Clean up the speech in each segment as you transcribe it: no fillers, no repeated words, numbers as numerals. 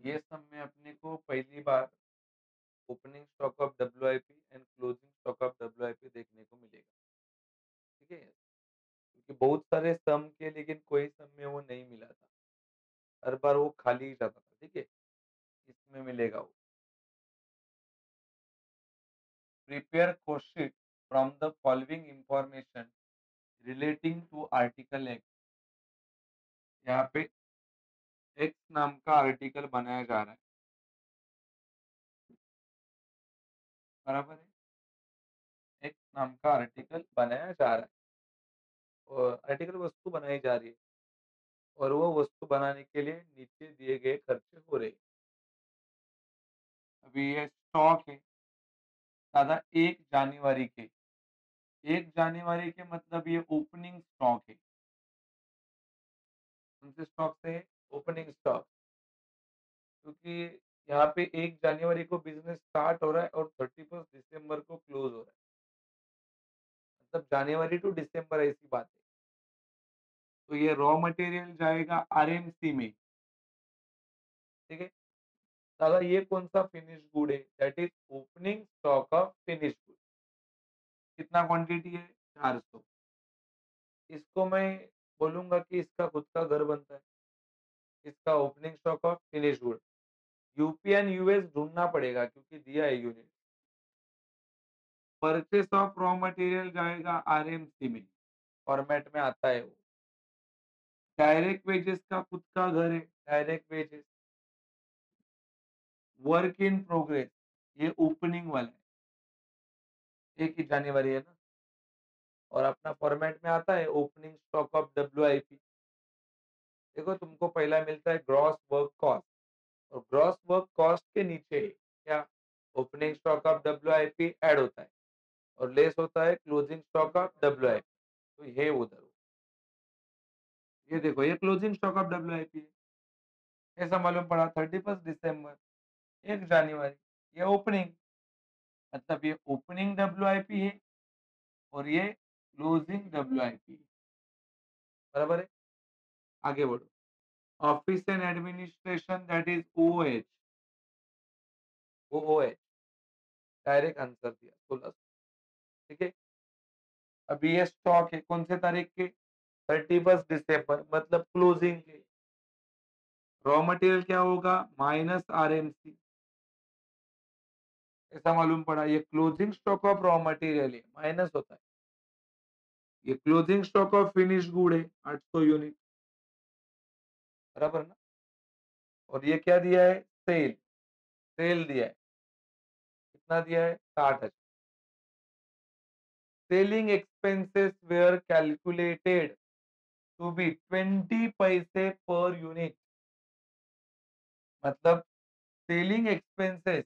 ये सब में अपने को पहली बार opening stock of WIP and closing stock of WIP देखने को मिलेगा। ठीक है? क्योंकि बहुत सारे सम के लेकिन कोई सम में वो नहीं मिला था। हर बार वो खाली ही जाता था। ठीक है? इसमें मिलेगा वो। Prepare question from the following information relating to article X. यहाँ पे एक्स नाम का आर्टिकल बनाया जा रहा है। बराबर है? एक्स नाम का आर्टिकल बनाया जा रहा है और आर्टिकल वस्तु बनाई जा रही है और वो वस्तु बनाने के लिए नीचे दिए गए खर्चे हो रहे हैं। अभी ये स्टॉक है दादा 1 जनवरी के। 1 जनवरी के मतलब ये ओपनिंग स्टॉक है। कौन से स्टॉक से है? Opening stock. क्योंकि यहाँ पे 1 जनवरी को बिजनेस स्टार्ट हो रहा है और 31 दिसंबर को क्लोज हो रहा है। मतलब जनवरी टू दिसंबर ऐसी बात है। तो ये रॉ मटेरियल जाएगा आरएमसी में। ठीक है? दादा ये कौन सा फिनिश गुड है? That is opening stock of finish good. कितना क्वांटिटी है? 400। इसको मैं बोलूंगा कि इसका खुद का घर बनता है। इसका opening stock of finish good. UP and US ढूंढना पड़ेगा क्योंकि दिया है unit. Purchase of raw material जाएगा आरएमसी में। फॉर्मेट में आता है वो। डायरेक्ट वेजेस का खुद का घर है। Direct wages. Work in progress ये ओपनिंग वाला है। 1 ही जनवरी है ना। और अपना फॉर्मेट में आता है ओपनिंग स्टॉक ऑफ डब्ल्यूआईपी। देखो तुमको पहला मिलता है ग्रॉस वर्क कॉस्ट और ग्रॉस वर्क कॉस्ट के नीचे क्या opening stock of WIP add होता है और लेस होता है क्लोजिंग स्टॉक ऑफ डब्ल्यूआईपी। तो ये उधर ये देखो ये क्लोजिंग स्टॉक ऑफ डब्ल्यूआईपी है। ऐसा मालूम पड़ा 31 दिसंबर 1 जनवरी ये ओपनिंग मतलब ये ओपनिंग डब्ल्यूआईपी है और ये क्लोजिंग डब्ल्यूआईपी है। बराबर है? आगे बढ़ो। Office and administration that is OH. OH direct answer दिया 16। ठीक है? अभी ये स्टॉक है कौन से तारीख के? 31 दिसंबर मतलब क्लोजिंग के। रॉ मटेरियल क्या होगा? Minus RMC. ऐसा मालूम पड़ा ये closing stock of raw material है माइनस होता है। ये closing stock of finish good है 800 यूनिट। बराबर ना? और ये क्या दिया है? सेल। सेल दिया है। कितना दिया है? 60,000। Selling expenses were calculated to be 20 पैसे पर यूनिट। मतलब सेलिंग एक्सपेंसेस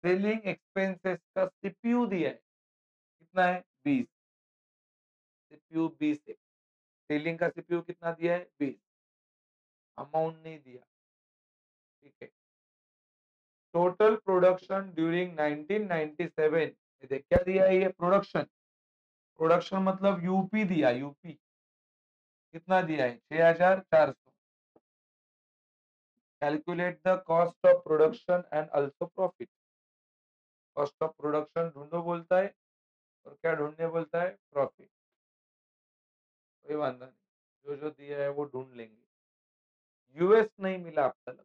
सेलिंग एक्सपेंसेस का सीपीयू दिया है। कितना है? 20। सीपीयू 20 है। सेलिंग का सीपीयू कितना दिया है? 20। अमाउंट नहीं दिया। ठीक है? टोटल प्रोडक्शन ड्यूरिंग 1997 ये देख क्या दिया है? ये प्रोडक्शन। प्रोडक्शन मतलब यूपी दिया यूपी। कितना दिया है? 6400। Calculate the cost of production and also profit. Cost of production ढूंढो बोलता है और क्या ढूंढने बोलता है? प्रॉफिट। कोई वांधा नहीं जो जो दिया है वो ढूंढ लेंगे। यूएस नहीं मिला अब तक।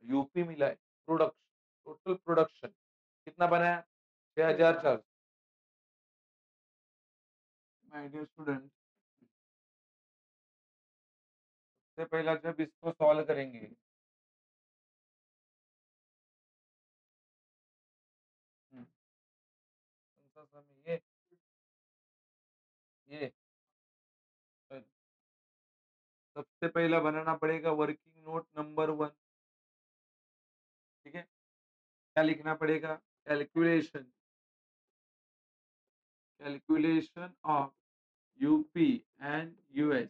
यूपी मिला है। प्रोडक्शन टोटल प्रोडक्शन कितना बनाया? 6400। माय डियर स्टूडेंट सबसे पहला जब इसको सॉल्व करेंगे कौन सा समय ये सबसे पहला बनाना पड़ेगा वर्किंग नोट नंबर 1। ठीक है? क्या लिखना पड़ेगा? Calculation calculation of UP and US.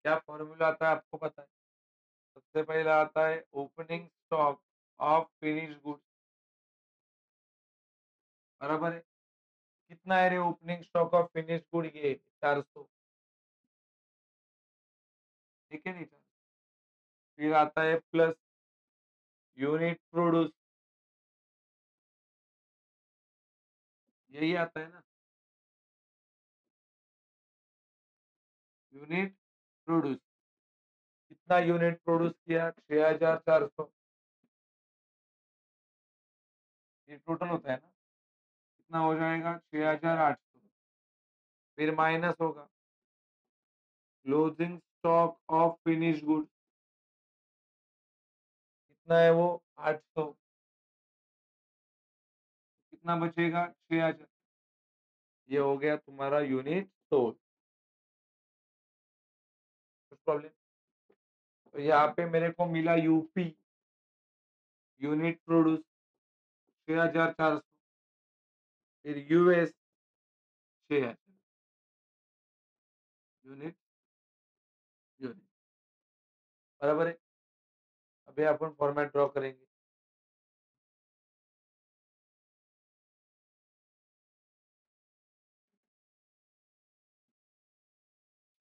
क्या फॉर्मूला आता है आपको पता है? सबसे पहला आता है opening stock of finish goods. बराबर है? कितना है रे opening stock of finish good? ये 400। ठीक है नहीं चार्ज। फिर आता है प्लस यूनिट प्रोड्यूस, यही आता है ना, यूनिट प्रोड्यूस। कितना यूनिट प्रोड्यूस किया? 6400, ये टोटल होता है ना, कितना हो जाएगा? 6800। फिर माइनस होगा closing stock of finish good, कितना है वो? 800। कितना बचेगा? 6000। ये हो गया तुम्हारा यूनिट सोल्ड। कुछ प्रॉब्लम? तो यहाँ पे मेरे को मिला यूपी, यूनिट प्रोड्यूस 6400। फिर यूएस 6000 यूनिट, यूनिट, बराबर है। अभी अपन फॉर्मेट ड्रॉ करेंगे।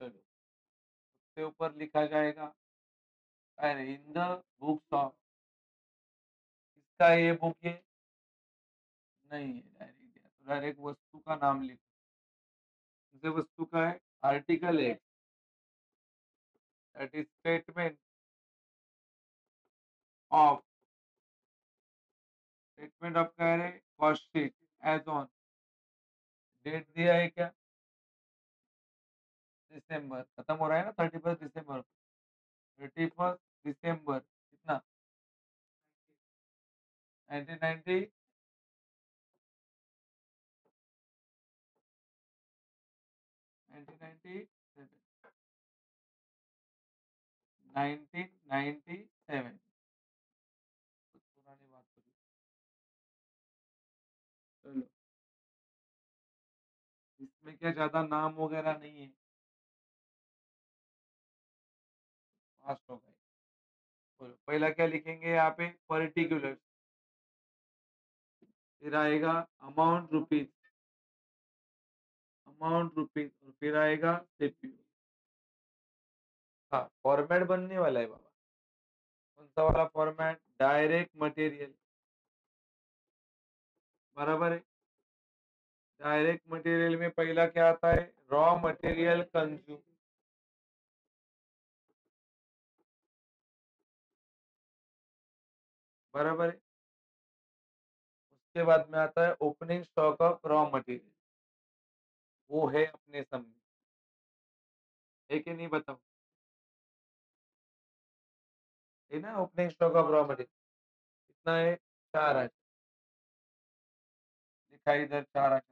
चलो, उसके ऊपर लिखा जाएगा अरे इन द बुक्स ऑफ, किसका है ये बुक? ये नहीं है डायरेक्ट, तो डायरेक्ट वस्तु का नाम लिखो। जैसे वस्तु का है article X, that is statement of, statement of कह रहे cost sheet as on, date दिया है क्या? दिसंबर, खत्म हो रहा है ना 31 दिसंबर, 31 दिसंबर कितना? 1990, 1997, 1997, कुछ पुरानी बात होगी। चलो, इसमें क्या ज्यादा नाम वगैरह नहीं है, फास्ट हो गए। बोलो पहला क्या लिखेंगे यहाँ पे? पर्टिकुलर, फिर आएगा अमाउंट रुपीज, अमाउंट रुपीज, और फिर आएगा सीपीयू। हाँ, फॉर्मेट बनने वाला है बाबा। कौन सा वाला फॉर्मेट? डायरेक्ट मटेरियल, बराबर है। डायरेक्ट मटेरियल में पहला क्या आता है? रॉ मटेरियल कंज्यूम, बराबर है। उसके बाद में आता है opening stock of raw material, वो है अपने सामने, है कि नहीं बताओ? है ना, opening stock of raw material कितना है? 4000, लिखा है इधर 4000।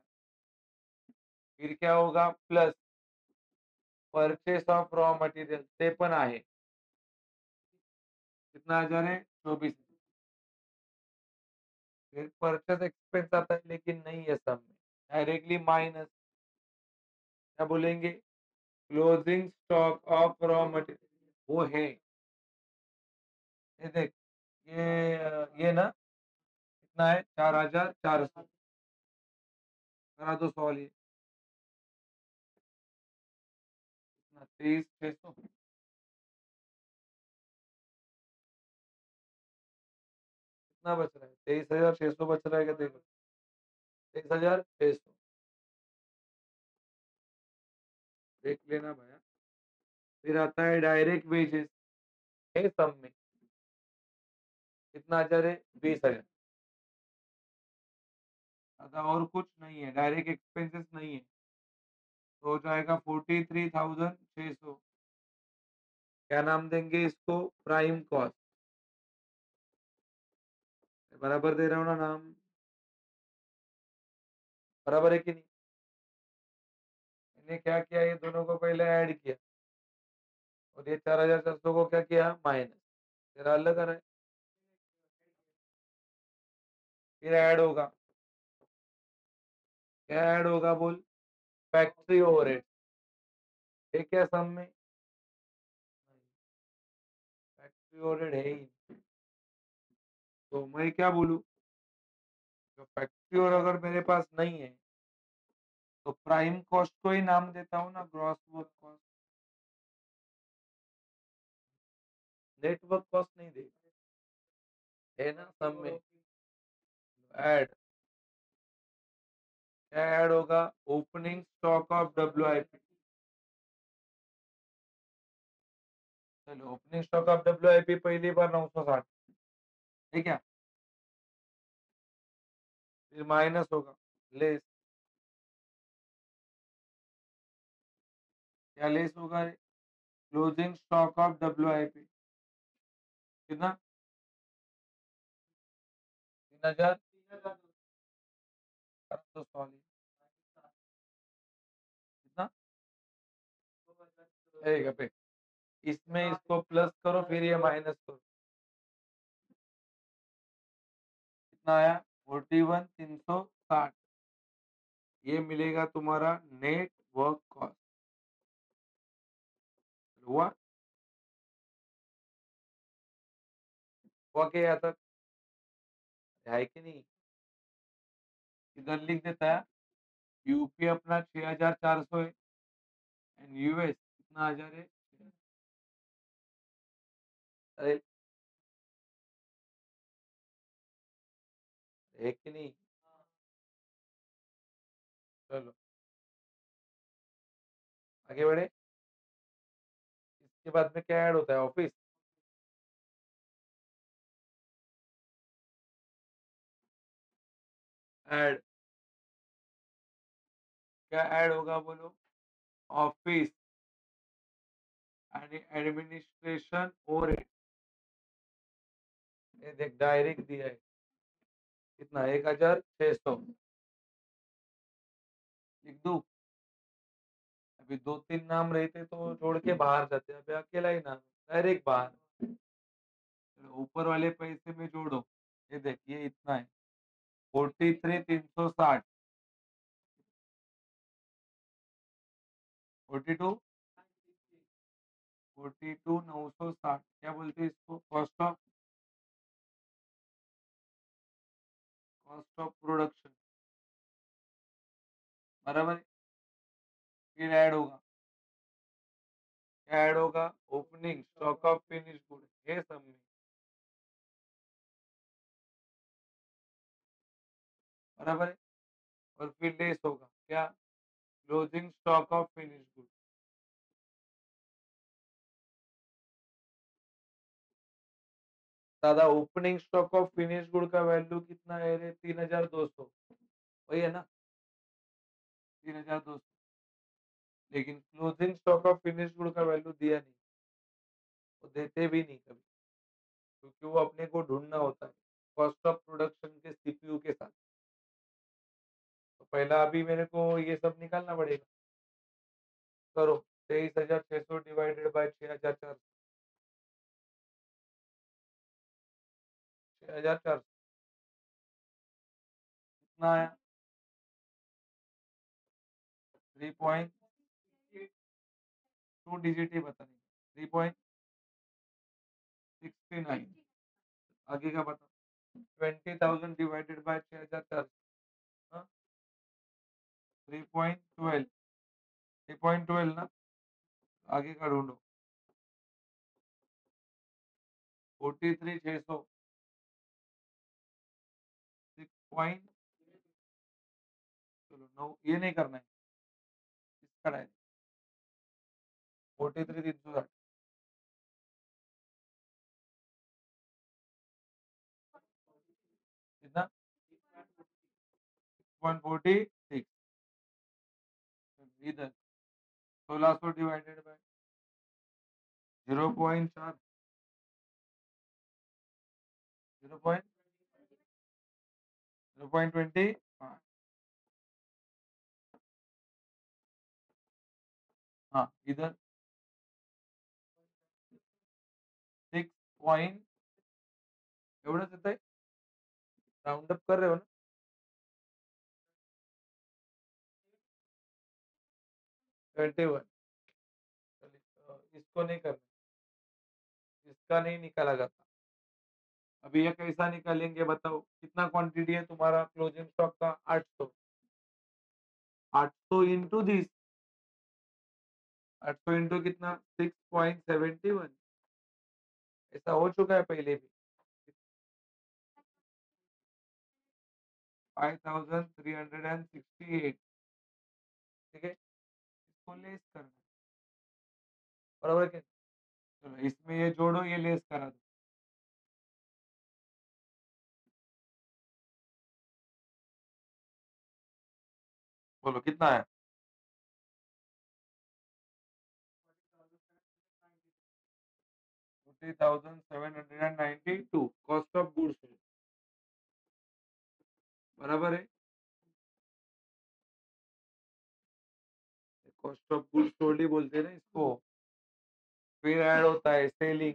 फिर क्या होगा? Plus purchase of raw material 53 आहे, कितना हजार है? 24। फिर परचेस एक्सपेंस आता है लेकिन नहीं है सब में, डायरेक्टली माइनस, क्या बोलेंगे? Closing stock of raw material, वो है। ये देख, ये ना कितना है? 4400। करा दो सॉल्व, ये कितना? 23,600, कितना बच रहा है? 23,600 बच रहा है क्या? देखो, 23,600 देख लेना भैया। फिर आता है डायरेक्ट वेजेस, है सब में, कितना हजार है? 20,000। अगर और कुछ नहीं है, डायरेक्ट एक्सपेंसेस नहीं है, तो हो जाएगा 43,600। क्या नाम देंगे इसको? प्राइम कॉस्ट, बराबर दे रहा हूँ ना नाम, बराबर है कि नहीं? मैंने क्या किया, ये दोनों को पहले ऐड किया, और ये 4,400 को क्या किया? माइनस, तेरा अलग आ रहा है। फिर ऐड होगा, क्या ऐड होगा बोल? फैक्ट्री ओवरहेड, है क्या सम में? फैक्ट्री ओवरहेड है ही, तो मैं क्या बोलूँ? जो फैक्ट्री और अगर मेरे पास नहीं है, तो प्राइम कॉस्ट को ही नाम देता हूँ ना, gross work cost. Network cost नहीं देगा, है ना सब में। ऐड क्या ऐड होगा? Opening stock of WIP। चलो ओपनिंग स्टॉक ऑफ WIP पहली बार 960, ठीक है। फिर माइनस होगा लेस, क्या लेस होगा? क्लोजिंग स्टॉक ऑफ WIP कितना? 3000, 240 कितना? एक पे इसमें इसको प्लस करो, फिर ये माइनस करो, कितना आया? 41,360। ये मिलेगा तुम्हारा नेट वर्क कॉस्ट। हुआ? हुआ क्या यहाँ तक? है कि नहीं? इधर लिख देता है, यूपी अपना 6400 है, एंड यूएस कितना हजार है? अरे है कि नहीं? चलो आगे बढ़े। इसके बाद में क्या ऐड होता है? ऑफिस। ऐड क्या ऐड होगा बोलो? Office and administration overhead. ये देख डायरेक्ट दिया है, कितना? 1600 लिख दूं? अभी दो तीन नाम रहते तो जोड़ के बाहर जाते, अभी अकेला ही नाम डायरेक्ट बाहर। चलो, ऊपर वाले पैसे में जोड़ो, ये देख ये इतना है, 43,360, 42, 42,960। क्या बोलते हैं इसको? कॉस्ट ऑफ प्रोडक्शन, बराबर है। फिर ऐड होगा, क्या ऐड होगा? Opening stock of finish good, ये सब में, बराबर है। और फिर लेस होगा क्या? Closing stock of finish good. दादा opening stock of finish good का वैल्यू कितना है रे? 3,200, वही है ना? 3,200। लेकिन closing stock of finish good का वैल्यू दिया नहीं, वो देते भी नहीं कभी, क्योंकि वो अपने को ढूंढना होता है कॉस्ट ऑफ प्रोडक्शन के सीपीयू के साथ। तो पहला अभी मेरे को ये सब निकालना पड़ेगा। करो, 23,600 डिवाइडेड बाय 6,400, 6,400 कितना आया? 3.2 डिजिट ही बता नहीं, 3.69। आगे का बता। 20,000 डिवाइडेड बाय 6,400, हाँ, 3.12, 3.12 ना? आगे का ढूंढो। 43,600, 6 पॉइंट, चलो 9, ये नहीं करना है, इसका डायरेक्ट 43,360 कितना? 6.46। इधर 1,600 डिवाइडेड बाय 0.4, 0.20, हाँ इधर 6 पॉइंट, एवढंच येत आहे, राउंड अप कर रहे हो ना? 21। इसको नहीं करना, इसका नहीं निकाला जाता। अभी ये कैसा निकालेंगे बताओ? कितना क्वांटिटी है तुम्हारा क्लोजिंग स्टॉक का? 800, 800 इंटू दिस, 800 इंटू कितना? 6.71, ऐसा हो चुका है पहले भी। 5368, ठीक है? इसको लेस करना है, बराबर है कि नहीं? चलो इसमें ये जोड़ो, ये लेस करा दो। बोलो कितना है? 40,792 कॉस्ट ऑफ गुड्स, बराबर है? कॉस्ट ऑफ गुड्स सोल्ड ही बोलते हैं ना इसको। फिर ऐड होता है सेलिंग।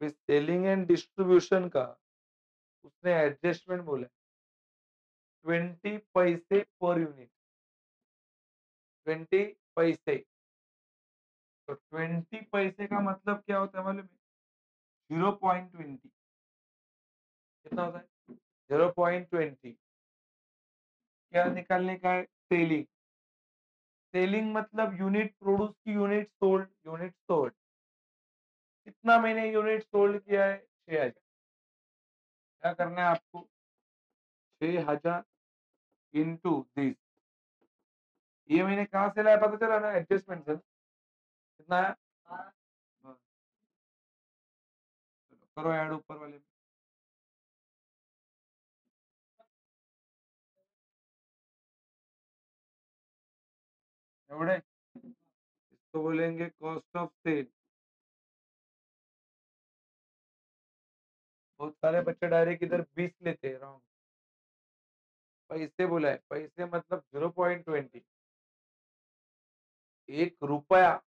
सेलिंग एंड डिस्ट्रीब्यूशन का उसने एडजस्टमेंट बोला 20 पैसे पर यूनिट, 20 पैसे। तो 20 पैसे का मतलब क्या होता है मालूम है? 0.20। कितना होता है? 0.20। क्या निकालने का है? सेलिंग। सेलिंग मतलब यूनिट प्रोड्यूस की, यूनिट सोल्ड, यूनिट सोल्ड। कितना मैंने यूनिट सोल्ड किया है? 6,000। क्या करना है आपको? 6,000 इंटू दिस। ये मैंने कहाँ से लाया पता चला ना? एडजस्टमेंट से। कितना है? हाँ, चलो करो ऐड ऊपर वाले में। एवढे इसको बोलेंगे कॉस्ट ऑफ सेल। बहुत सारे बच्चे डायरेक्ट इधर 20 लेते हैं, रॉन्ग। पैसे बोला है, पैसे मतलब 0.20। 1 रुपया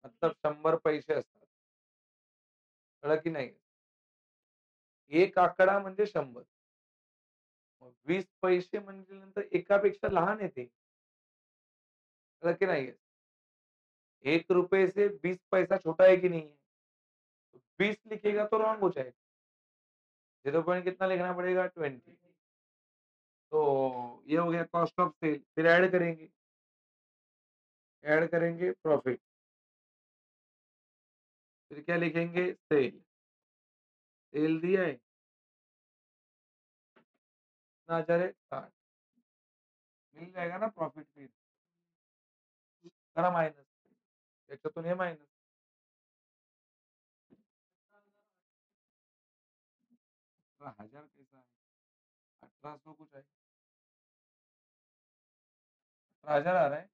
मतलब 100 पैसे असतात, कळलं की नाही? एक आकडा म्हणजे 100, मग 20 पैसे म्हणजे नंतर एकापेक्षा लहान येते, कळलं की नाही? 1 रुपये से 20 पैसा छोटा है कि नहीं है? तो 20 लिखेगा तो रॉन्ग हो जाएगा। 0 पॉइंट कितना लिखना पड़ेगा? 20। तो ये हो गया कॉस्ट ऑफ सेल। फिर ऐड करेंगे प्रॉफिट। फिर क्या लिखेंगे? सेल। सेल दिया है, कितना आ जा रहा है? 60। मिल जाएगा ना प्रॉफिट फिर? करा माइनस, याच्यातून हे माइनस। 18,000 कैसा है? 1800 कुछ आहे, 18,000 आ रहा है।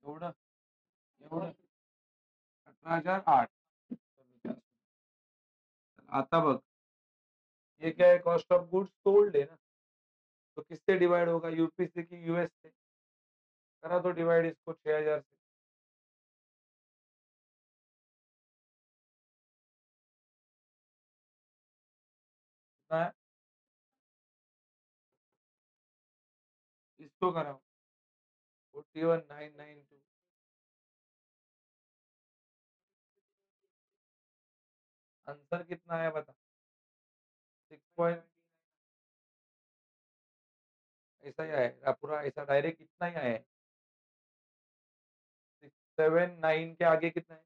एवढं एवढं 18,008। आता बघ, ये क्या है? कॉस्ट ऑफ गुड्स सोल्ड है ना, तो किससे डिवाइड होगा? यूपी से कि यूएस से? करा तो डिवाइड इसको 6,000 से। कितना है? इसको कराओ 41,992। आंसर कितना आया बता? 6 पॉइंट ऐसा ही आया पूरा, ऐसा डायरेक्ट इतना ही आया है। 679 के आगे कितना है?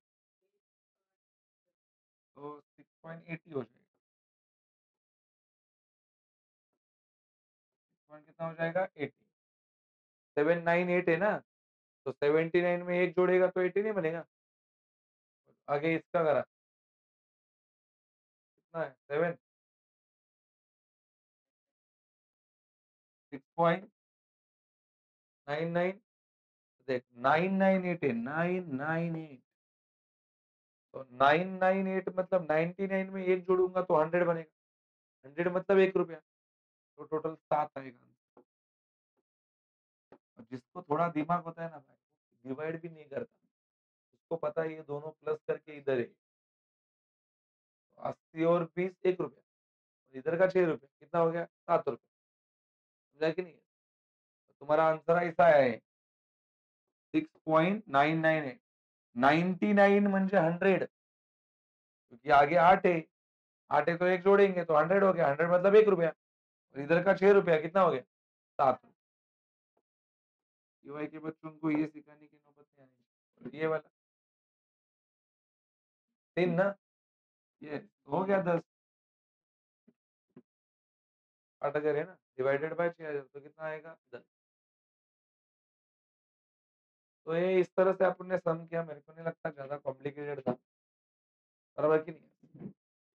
तो 6.80 हो जाएगा। पॉइंट कितना हो जाएगा? 80। 798 है ना, तो 79 में एक जोड़ेगा तो 80 नहीं बनेगा? आगे इसका करा, कितना है? 7। 6.99। देख 998 है, 998। तो 998 मतलब 99 में एक जोड़ूंगा तो 100 बनेगा। 100 मतलब 1 रुपया, तो टोटल 7 आएगा। और जिसको थोड़ा दिमाग होता है ना भाई, डिवाइड भी नहीं करता, उसको पता है ये दोनों प्लस करके इधर है। तो 80 और 20 1 रुपया, और इधर का 6 रुपया, कितना हो गया? 7 रुपया। समझा कि नहीं? तो तुम्हारा आंसर ऐसा है 6.998। 99 म्हणजे 100, क्योंकि आगे 8 है। 8 है तो एक जोड़ेंगे तो 100 हो गया। 100 मतलब 1 रुपया, और इधर का 6 रुपया, कितना हो गया? 7। यूआई के बच्चों को ये सिखाने की नौबत नहीं आनी चाहिए। और ये वाला 3 ना, ये हो गया 10। 8,000 है ना, डिवाइडेड बाय 6,000 तो कितना आएगा 10। तो ये इस तरह से आपने सम किया, मेरे को नहीं लगता ज़्यादा कॉम्प्लिकेटेड था, बराबर कि नहीं?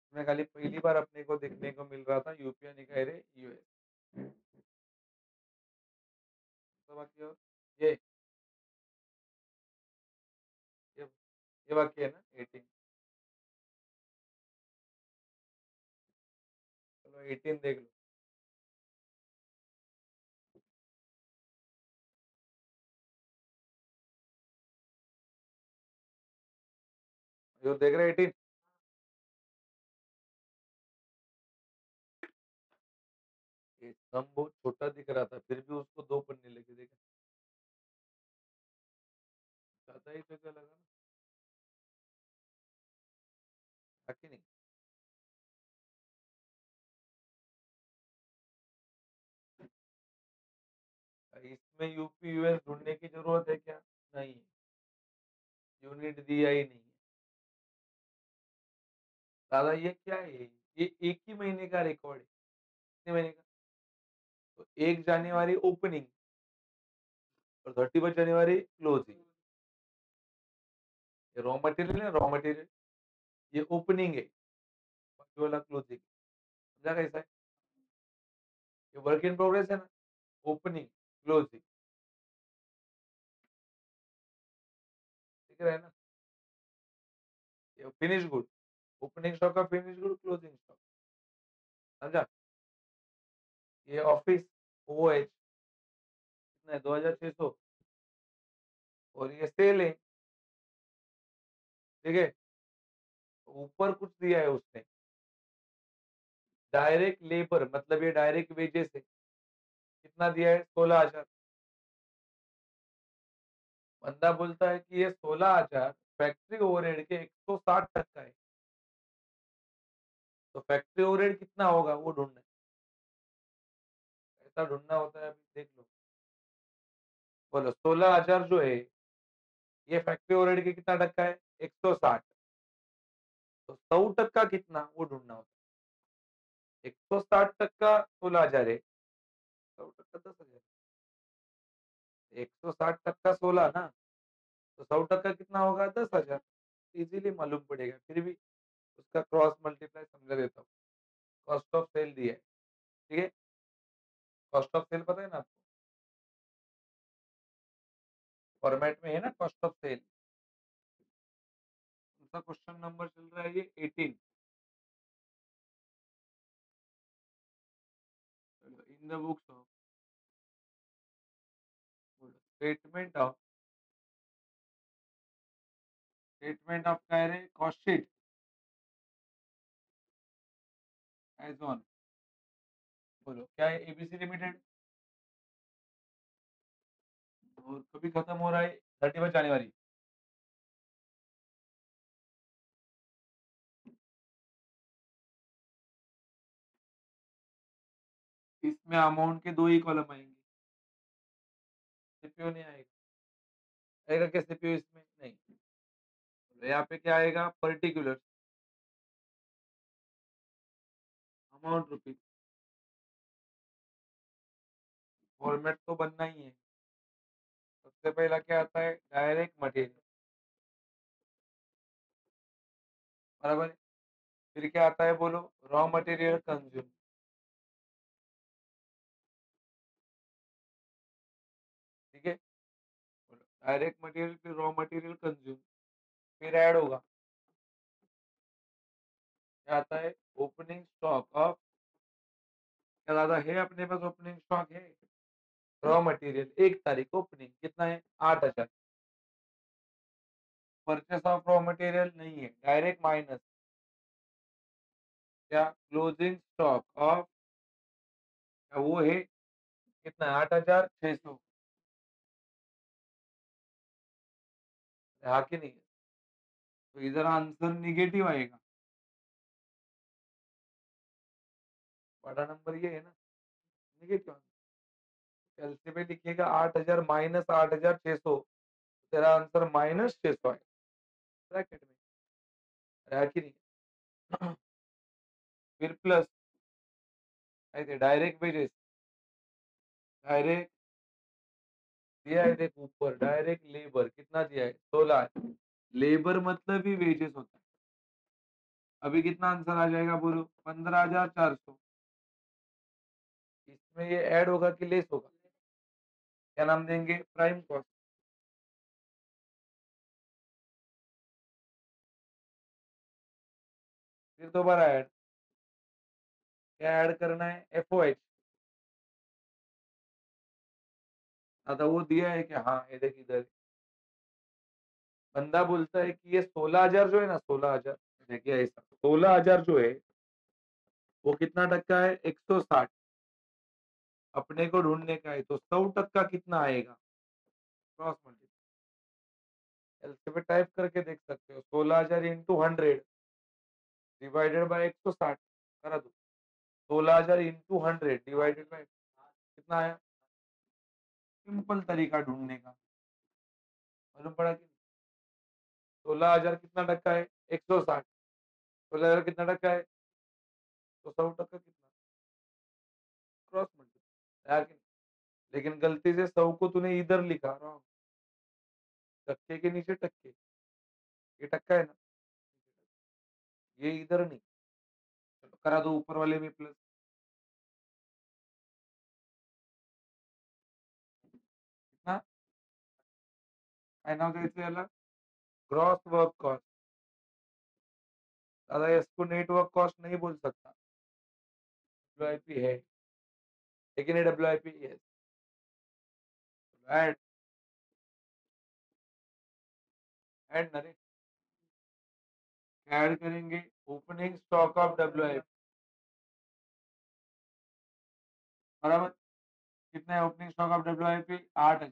इसमें खाली पहली बार अपने को देखने को मिल रहा था यूपीआई निकाय रे यूएस। तो बाकी और ये ये ये बाकी है ना 18। चलो 18 देख लो। जो देख रहे 18, ये सम बहुत छोटा दिख रहा था, फिर भी उसको 2 पन्ने लेके देखा, ज़्यादा ही जगह लगा ना, था कि नहीं? इसमें यूपी यूएस ढूँढने की ज़रूरत है क्या? नहीं, यूनिट दिया ही नहीं है। दादा ये क्या है? ये 1 ही महीने का रिकॉर्ड है, कितने महीने का? तो 1 जनवरी ओपनिंग और 31 जनवरी क्लोजिंग। ये रॉ मटेरियल है, रॉ मटेरियल, ये ओपनिंग है, बाकी वाला क्लोजिंग। समझा कैसा है? ये वर्क इन प्रोग्रेस है ना, ओपनिंग, क्लोजिंग, दिख रहा है ना? ये फिनिश गुड, ओपनिंग स्टॉक का फिनिश गुड, क्लोजिंग स्टॉक, समझा? ये ऑफिस ओएच कितना है 2,600 और ये सेल है, ठीक है? ऊपर कुछ दिया है उसने, डायरेक्ट लेबर मतलब ये डायरेक्ट वेजेस है, कितना दिया है 16,000। बंदा बोलता है कि ये 16,000 फैक्ट्री ओवरहेड के 160% है, तो फैक्ट्री ओवरहेड कितना होगा वो ढूंढना है। ऐसा ढूंढना होता है, अभी देख लो, बोलो 16,000 जो है ये फैक्ट्री ओवरहेड के कितना टक्का है 160, तो 100% कितना वो ढूंढना होता है। 160% 16,000 है, 100% 10,000, 160% 16 ना, तो 100% कितना होगा 10,000। इजीली मालूम पड़ेगा, फिर भी उसका क्रॉस मल्टीप्लाई समझा देता हूँ। कॉस्ट ऑफ सेल दिया है, ठीक है? कॉस्ट ऑफ सेल पता है ना आपको, फॉर्मेट में है ना कॉस्ट ऑफ सेल। उनका क्वेश्चन नंबर चल रहा है ये 18। In the books of statement of कह रहे कॉस्ट शीट एज ऑन, बोलो क्या है एबीसी लिमिटेड, और कभी खत्म हो रहा है 31 जनवरी। इसमें अमाउंट के 2 ही कॉलम आएंगे, सीपीओ नहीं आएगा। आएगा क्या सीपीओ इसमें? नहीं। तो यहाँ पे क्या आएगा पर्टिकुलर अमाउंट रुपीज, फॉर्मेट तो बनना ही है। सबसे पहला क्या आता है डायरेक्ट मटेरियल, बराबर है? फिर क्या आता है बोलो रॉ मटेरियल कंज्यूम, ठीक है? बोलो डायरेक्ट मटेरियल फिर रॉ मटेरियल कंज्यूम, फिर ऐड होगा क्या आता है ओपनिंग स्टॉक ऑफ, क्या दादा है अपने पास ओपनिंग स्टॉक है? रॉ मटेरियल 1 तारीख ओपनिंग कितना है 8,000, परचेस ऑफ रॉ मटेरियल नहीं है, डायरेक्ट माइनस क्या क्लोजिंग स्टॉक ऑफ, क्या वो है कितना 8,600, हाँ कि नहीं? तो इधर आंसर निगेटिव आएगा, बड़ा नंबर ये है ना, निगेटिव। एलसी में लिखिएगा 8000 माइनस 8600, तेरा आंसर माइनस 600 है ब्रैकेट में, है कि नहीं? फिर प्लस ऐसे डायरेक्ट वेजेस, डायरेक्ट दिया है देख ऊपर, डायरेक्ट लेबर कितना दिया है 16 है। लेबर मतलब ही वेजेस होता है। अभी कितना आंसर आ जाएगा बोलो, 15,400। इसमें ये ऐड होगा कि लेस होगा? क्या नाम देंगे? Prime cost. फिर दोबारा ऐड, क्या ऐड करना है? एफओएच। तो वो दिया है कि हाँ ये देख इधर, बंदा बोलता है कि ये 16,000 जो है ना, 16,000, देखिए ऐसा 16,000 जो है वो कितना टक्का है? 160। अपने को ढूंढने का है तो 100% कितना आएगा? क्रॉस मल्टीप्लाई, एलसी पे टाइप करके देख सकते हो, 16,000 इंटू 100 डिवाइडेड बाय 160 करा दो। 16,000 इंटू 100 डिवाइडेड बाय कितना आया? सिंपल तरीका ढूंढने का, मालूम पड़ा कि 16,000 कितना टक्का है? 160। 16,000 कितना टक्का है? तो 100% कितना? क्रॉस मल्टीप्लाई, है कि नहीं? लेकिन गलती से 100 को तूने इधर लिखा, रॉन्ग। टक्के के नीचे टक्के, ये टक्का है ना, ये इधर नहीं। चलो करा दो ऊपर वाले में प्लस, कितना? काय नाव द्यायचं याला? Gross work cost. दादा इसको नेट वर्क कॉस्ट नहीं बोल सकता, डब्ल्यूआईपी है, लेकिन ये डब्ल्यूआईपी है। ऐड, ऐड ना रे, ऐड करेंगे ओपनिंग स्टॉक ऑफ डब्ल्यूआईपी, बराबर। कितना है opening stock of WIP? 8,000।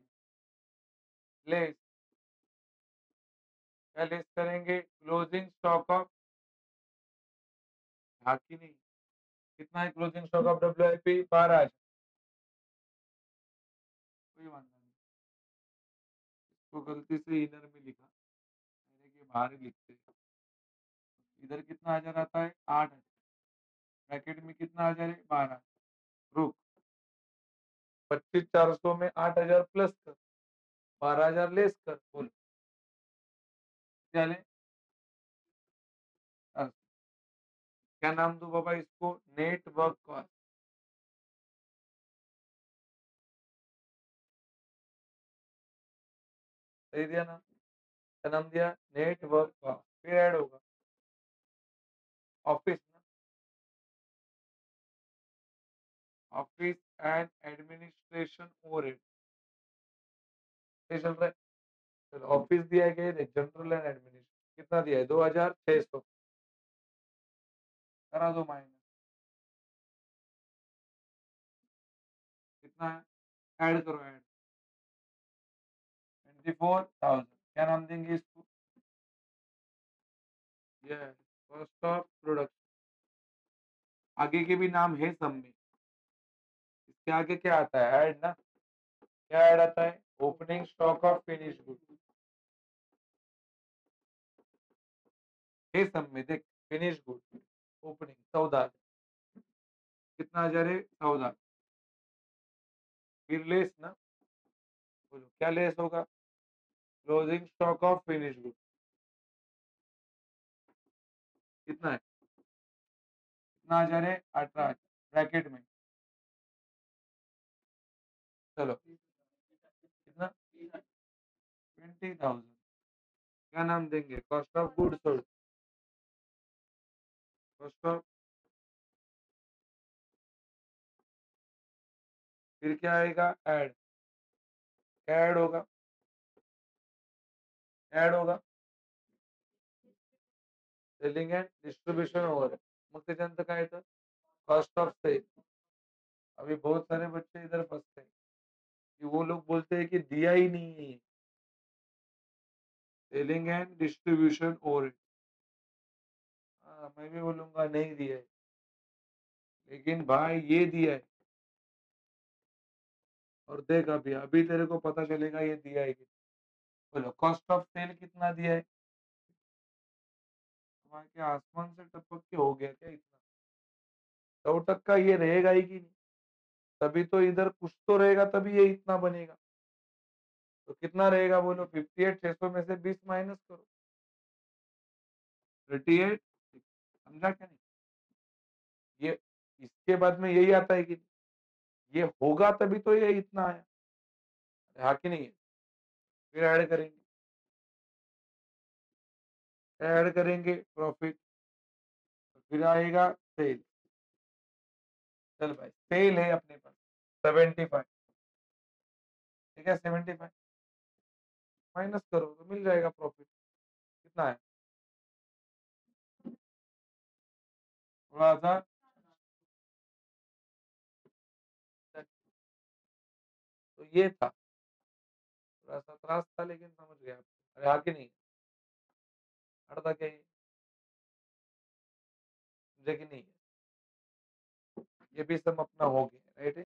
Less, क्या लेस करेंगे? क्लोजिंग स्टॉक ऑफ, बाकी नहीं। कितना है क्लोजिंग स्टॉक ऑफ डब्ल्यूआईपी? 12,000। कोई वांधा नहीं, इसको गलती से इनर में लिखा, मैंने कि बाहर ही लिखते हैं। इधर कितना हजार आता है? 8,000। ब्रैकेट में कितना हजार है? 12। रुक, 25,400 में 8,000 प्लस कर, 12,000 लेस कर, बोल क्या ले? क्या नाम दूं बाबा इसको? Net work cost. सही दिया ना? क्या नाम दिया? Net work cost. फिर ऐड होगा ऑफिस ना, ऑफिस एंड एडमिनिस्ट्रेशन ओवरहेड। ये चल रहा है। चलो ऑफिस दिया है, जनरल एंड एडमिनिस्ट्रेशन कितना दिया है? 2,600। करा दो माइनस, कितना है? ऐड करो, ऐड 24,000। क्या नाम देंगे इसको? ये कॉस्ट ऑफ प्रोडक्ट। आगे के भी नाम है सब में, इसके आगे क्या आता है? ऐड ना, क्या ऐड आता है? Opening stock of finish good. ये सब में देख, फिनिश गुड ओपनिंग 14, कितना हजार है? 14। फिर लेस ना, बोलो क्या लेस होगा? Closing stock of finish good कितना है? कितना हजार है? 18,000 ब्रैकेट में। चलो कितना? 20,000। क्या नाम देंगे? Cost of good sold, cost of. फिर क्या आएगा? ऐड, क्या ऐड होगा? ऐड होगा सेलिंग एंड डिस्ट्रीब्यूशन ओवर, मग त्याच्यानंतर काय येतं? Cost of sale. अभी बहुत सारे बच्चे इधर फंसते हैं कि वो लोग बोलते हैं कि दिया ही नहीं है, सेलिंग एंड डिस्ट्रीब्यूशन ओवर। हाँ मैं भी बोलूंगा नहीं दिया है, लेकिन भाई ये दिया है। और देख अभी तेरे को पता चलेगा ये दिया है कि बोलो कॉस्ट ऑफ सेल कितना दिया है? वहाँ के आसमान से टपक के हो गया क्या इतना? 100% ये रहेगा ही कि नहीं? तभी तो इधर कुछ तो रहेगा तभी ये इतना बनेगा। तो कितना रहेगा बोलो 58 600 में से 20 माइनस करो 38 समझा क्या नहीं? ये इसके बाद में यही आता है कि ये होगा तभी तो ये इतना आया। हाँ कि नहीं? फिर ऐड करेंगे प्रॉफिट फिर आएगा सेल। चल भाई सेल है अपने पास 75 ठीक है 75 माइनस करो तो मिल जाएगा प्रॉफिट कितना है थोड़ा सा तो ये था थोड़ा सा त्रास था लेकिन समझ गया अरे हाँ कि नहीं अड़ता क्या ये समझे कि नहीं ये भी सब अपना हो गया राइट